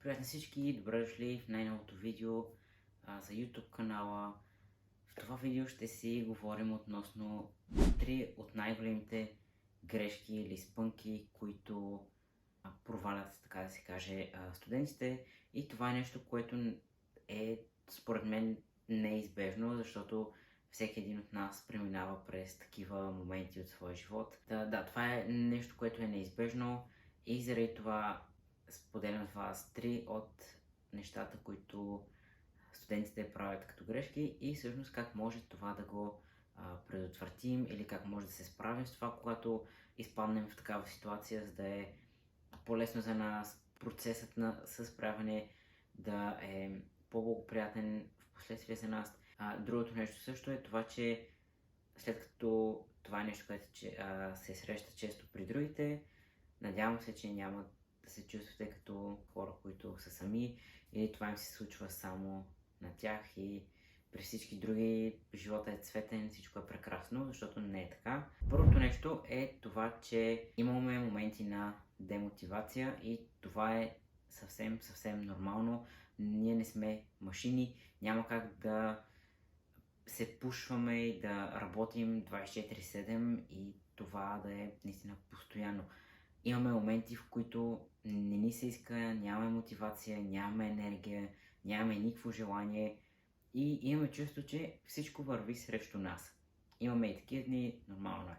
Привет на всички, добре дошли в най-новото видео за YouTube канала. В това видео ще си говорим относно три от най-големите грешки или спънки, които провалят, така да се каже, студентите. И това е нещо, което е според мен неизбежно, защото всеки един от нас преминава през такива моменти от своя живот. Да, това е нещо, което е неизбежно и заради това споделям с вас три от нещата, които студентите правят като грешки и всъщност как може това да го предотвратим или как може да се справим с това, когато изпаднем в такава ситуация, за да е по-лесно за нас процесът с справяне да е по-благоприятен в последствие за нас. Другото нещо също е това, че след като това е нещо, което се среща често при другите, надявам се, че няма да се чувствате като хора, които са сами или това им се случва само на тях и при всички други живота е цветен, всичко е прекрасно, защото не е така. Първото нещо е това, че имаме моменти на демотивация и това е съвсем нормално. Ние не сме машини, няма как да се пушваме и да работим 24/7 и това да е наистина постоянно. Имаме моменти, в които не ни се иска, нямаме мотивация, нямаме енергия, нямаме никакво желание и имаме чувство, че всичко върви срещу нас. Имаме и такива дни, нормално е.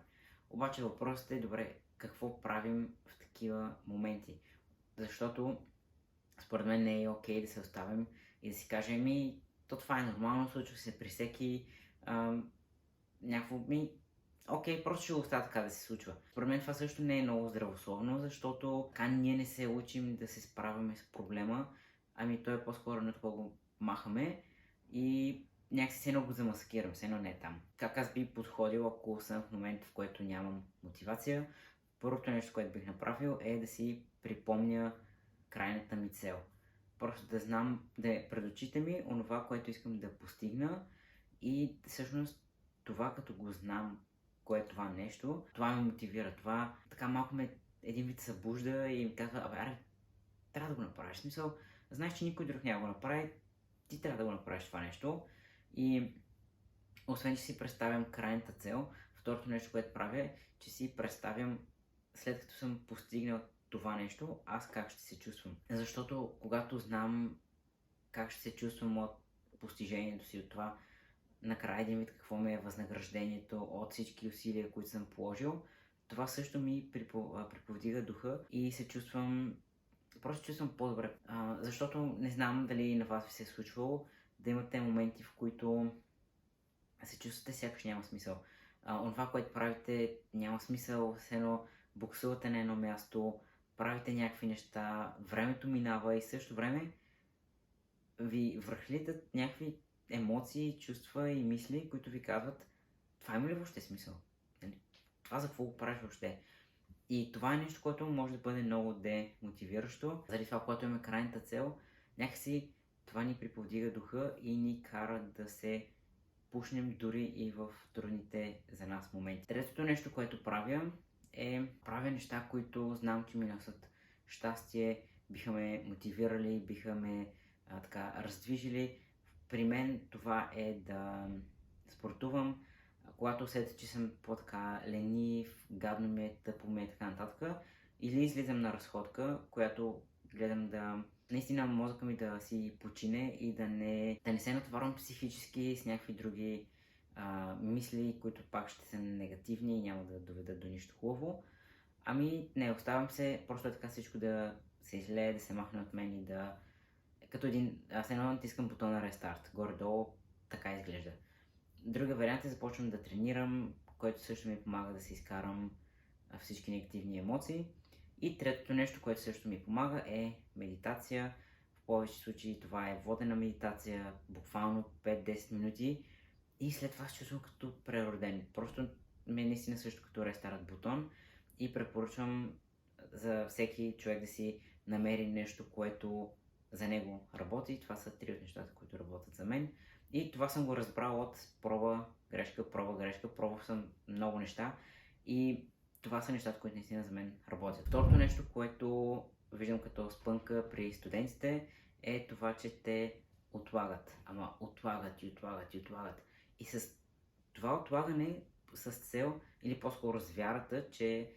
Обаче въпросът е, добре, какво правим в такива моменти? Защото според мен не е окей да се оставим и да си кажем, това е нормално, случва се при всеки някакво окей, просто ще го оставя така да се случва. Според мен това също не е много здравословно, защото така ние не се учим да се справяме с проблема, той е по-скоро на това го махаме и някакси се едно го замаскирам, все едно не е там. Как аз би подходил, ако съм в момент, в който нямам мотивация? Първото нещо, което бих направил е да си припомня крайната ми цел. Просто да знам, да е пред очите ми онова, което искам да постигна и всъщност това като го знам, кое е това нещо, това ме мотивира, това така малко ме един вид събужда и ми казва, аре, трябва да го направиш. В смисъл, знаеш, че никой друг няма го направи, ти трябва да го направиш това нещо. И освен, че си представям крайната цел, второто нещо, което правя е, че си представям след като съм постигнал това нещо, аз как ще се чувствам. Защото когато знам как ще се чувствам от постижението си, от това накрая един вид какво ми е възнаграждението от всички усилия, които съм положил, това също ми приповдига духа и се чувствам, просто чувствам по-добре. Защото не знам дали на вас ви се е случвало да имате моменти, в които се чувствате сякаш няма смисъл. Това, което правите, няма смисъл, все едно буксувате на едно място, правите някакви неща, времето минава и също време ви връхлитат някакви емоции, чувства и мисли, които ви казват, това има ли въобще смисъл? Това за какво го правиш въобще? И това е нещо, което може да бъде много демотивиращо. Заради това, когато имаме крайната цел, някакси това ни приповдига духа и ни кара да се пушнем дори и в трудните за нас моменти. Третото нещо, което правя неща, които знам, че ми носят щастие, биха ме мотивирали, биха ме раздвижили. При мен това е да спортувам, когато усетя, че съм по-така ленив, гадно ми е, тъпо ми е, така нататък. Или излизам на разходка, която гледам да наистина мозъка ми да си почине и да не се натоварвам психически с някакви други мисли, които пак ще са негативни и няма да доведат до нищо хубаво. Не, оставам се, просто така всичко да се излее, да се махне от мен и да като аз едно натискам бутона рестарт, горе-долу така изглежда. Другия вариант е започвам да тренирам, което също ми помага да се изкарам всички негативни емоции. И третото нещо, което също ми помага е медитация. В повече случаи това е водена медитация, буквално 5-10 минути и след това се чувствам като прероден. Просто ми е наистина също като рестарт бутон и препоръчвам за всеки човек да си намери нещо, което за него работи. Това са три от нещата, които работят за мен. И това съм го разбрал от проба, грешка, пробвал съм много неща и това са нещата, които наистина за мен работят. Второто нещо, което виждам като спънка при студентите, е това, че те отлагат. Ама отлагат и отлагат и отлагат. И с това отлагане с цел, или по-скоро с вярата, че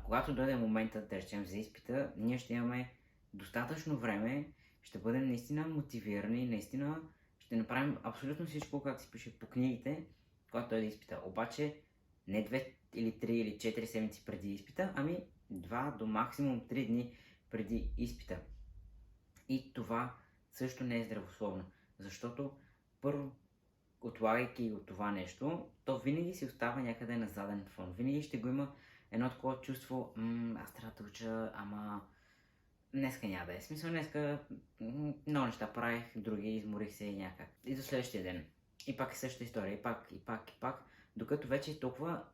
когато дойде момента, да речем, за изпита, ние ще имаме достатъчно време, ще бъдем наистина мотивирани, наистина ще направим абсолютно всичко, както се пише по книгите, когато дойде изпита. Обаче не 2 или 3 или 4 седмици преди изпита, ами 2 до максимум 3 дни преди изпита. И това също не е здравословно, защото първо, отлагайки от това нещо, то винаги си остава някъде на заден фон. Винаги ще го има едно такова чувство, аз трябва да уча, ама днеска няма да е. Смисъл, днеска много неща правих, други изморих се и някак. И до следващия ден. И пак е същата история, и пак, и пак, и пак. Докато вече е толкова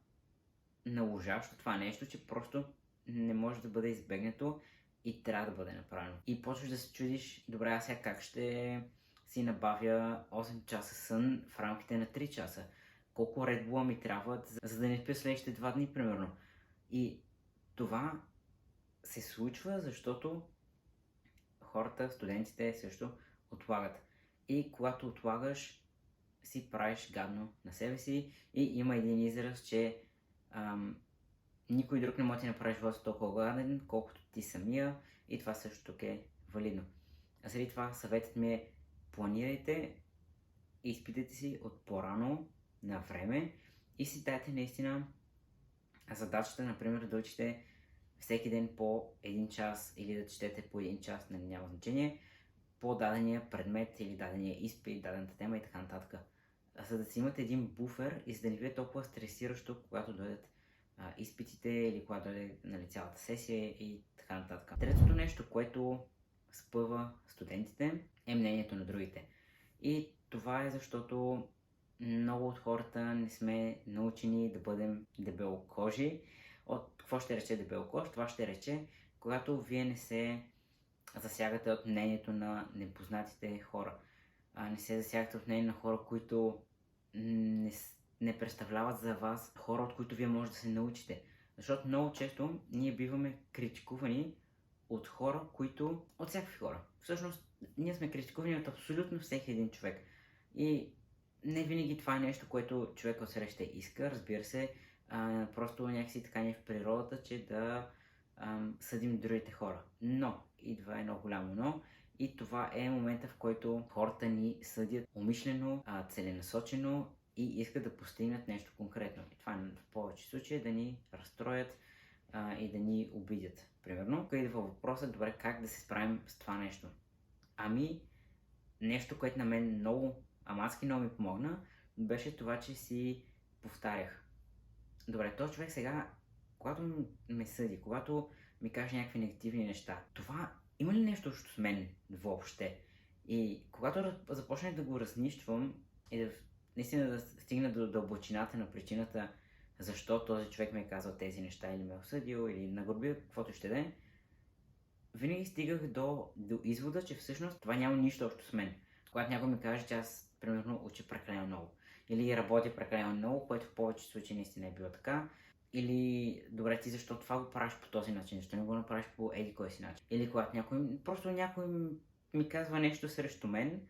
наложаващо това нещо, че просто не може да бъде избегнато и трябва да бъде направено. И почваш да се чудиш, добре, аз сега как ще си набавя 8 часа сън в рамките на 3 часа? Колко Red Bull ми трябват, за да не спя следващите 2 дни, примерно? И това се случва, защото хората, студентите също отлагат. И когато отлагаш, си правиш гадно на себе си и има един израз, че никой друг не може да ти направи живота толкова гаден, колкото ти самия, и това също тук е валидно. А след това съветът ми е: планирайте изпитайте си от по-рано на време и си дайте наистина задачата, например, да учите всеки ден по 1 час или да четете по 1 час, няма значение, по дадения предмет или дадения изпит, дадената тема и така нататък. За да си имате един буфер и за да не ви е толкова стресиращо, когато дойдат изпитите или когато дойде цялата сесия и така нататък. Третото нещо, което спъва студентите, е мнението на другите. И това е защото много от хората не сме научени да бъдем дебелокожи. От какво ще рече дебелокож? Това ще рече, когато вие не се засягате от мнението на непознатите хора. Не се засягате от мнението на хора, които не представляват за вас хора, от които вие може да се научите. Защото много често ние биваме критикувани от хора, които... от всякакви хора. Всъщност, ние сме критикувани от абсолютно всеки един човек. И не винаги това е нещо, което човек отсреща иска, разбира се. Просто някакси така ни е в природата, че да съдим другите хора. Но, идва едно голямо но, и това е момента, в който хората ни съдят умишлено, целенасочено и искат да постигнат нещо конкретно. И това в повече случаи е да ни разстроят и да ни обидят. Примерно, къде идва въпросът, добре, как да се справим с това нещо? Ами, нещо, което на мен много, адски много ми помогна, беше това, че си повтарях. Добре, този човек сега, когато ме съди, когато ми каже някакви негативни неща, това има ли нещо общо с мен въобще? И когато започнах да го разнищвам и да наистина да стигна до дълбочината на причината защо този човек ме е казал тези неща или ме е осъдил или нагорбил, каквото ще да е, винаги стигах до извода, че всъщност това няма нищо общо с мен. Когато някой ми каже, че аз примерно уча прекалено много или работя прекалено много, което в повечето случаи наистина е било така, или добре, ти защо това го правиш по този начин, защо не го направиш по еди кой си начин, или когато някой ми казва нещо срещу мен,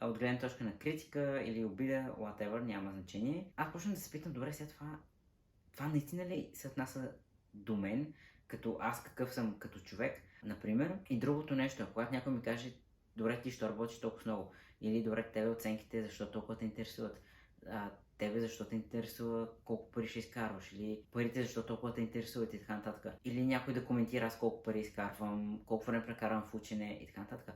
от гледна точка на критика или обида, whatever, няма значение, аз почвам да се питам, добре, след това наистина ли се отнася до мен, като аз какъв съм като човек, например. И другото нещо, когато някой ми каже, добре, ти що работиш толкова много, или добре, тебе оценките, защо толкова те интересуват, тебе защо те интересува колко пари ще изкарваш, или парите защо толкова те интересуват и така нататък. Или някой да коментира аз колко пари изкарвам, колко време прекарвам в учене и така нататък.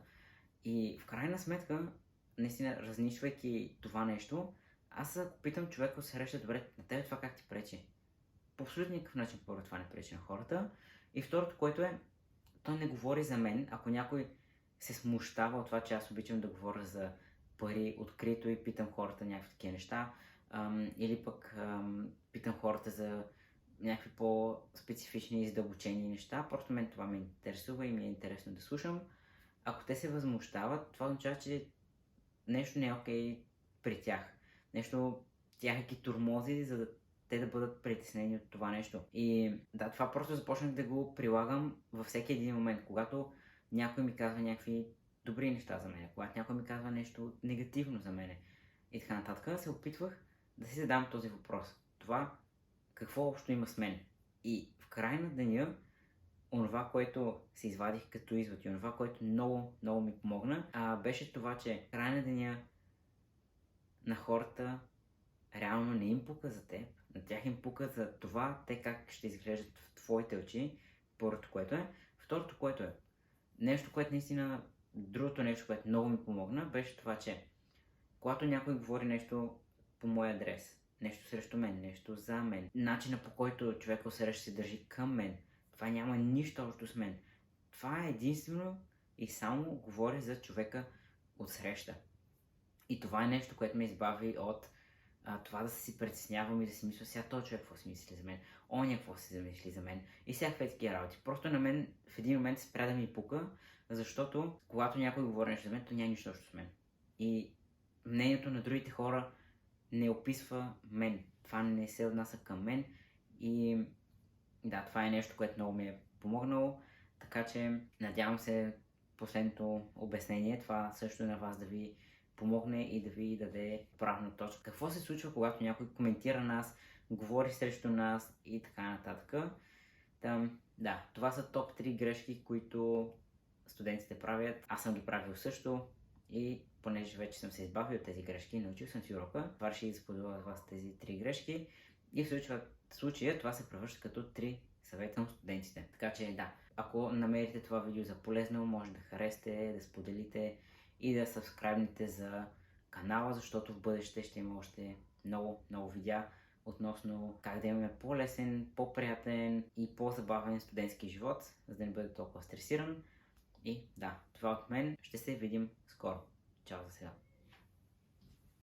И в крайна сметка, наистина, разнищвайки това нещо, аз ако питам човека от среща, добре, на тебе това как ти пречи? По абсолютно никакъв начин първо това не пречи на хората. И второто, което е, той не говори за мен. Ако някой се смущава от това, че аз обичам да говоря за пари открито и питам хората някакви такива неща, или пък питам хората за някакви по-специфични и задълбочени неща, просто мен това ме интересува и ми е интересно да слушам. Ако те се възмущават, това означава, че нещо не е окей при тях. Нещо тях ги тормози, за да те да бъдат притеснени от това нещо. И да, това просто започнах да го прилагам във всеки един момент, когато някой ми казва някакви добри неща за мен, когато някой ми казва нещо негативно за мен и така нататък, се опитвах да си задам този въпрос. Това какво общо има с мен? И в края на деня, онова, което се извадих като извод и онова, което много, много ми помогна, беше това, че в края на деня на хората реално не им пука за теб, на тях им пука за това, те как ще изглеждат в твоите очи, първото, което е. Второто, което е нещо, което наистина, другото нещо, което много ми помогна, беше това, че когато някой говори нещо по мой адрес, нещо срещу мен, нещо за мен, начина по който човек отсреща се държи към мен, това няма нищо общо с мен. Това е единствено и само говори за човека отсреща. И това е нещо, което ме избави от това да си притеснявам и да си мисля сега този човек какво си мисли за мен, оня какво си замисли за мен и всякакви такива работи. Просто на мен в един момент спря да ми пука, защото когато някой говори нещо за мен, то няма нищо общо с мен. И мнението на другите хора не описва мен. Това не се отнася към мен и да, това е нещо, което много ми е помогнало, така че надявам се последното обяснение, това също на вас да ви помогне и да ви даде правна точка. Какво се случва, когато някой коментира нас, говори срещу нас и така нататък. Да, това са топ 3 грешки, които студентите правят. Аз съм ги правил също и понеже вече съм се избавил от тези грешки, научил съм си урока, това реших да споделя с вас тези 3 грешки и в случая това се превръща като 3 съвета на студентите. Така че да, ако намерите това видео за полезно, може да харесате, да споделите и да сабскрайбнете за канала, защото в бъдеще ще има още много, много видеа относно как да имаме по-лесен, по-приятен и по-забавен студентски живот, за да не бъде толкова стресиран. И да, това от мен. Ще се видим скоро. Чао за сега.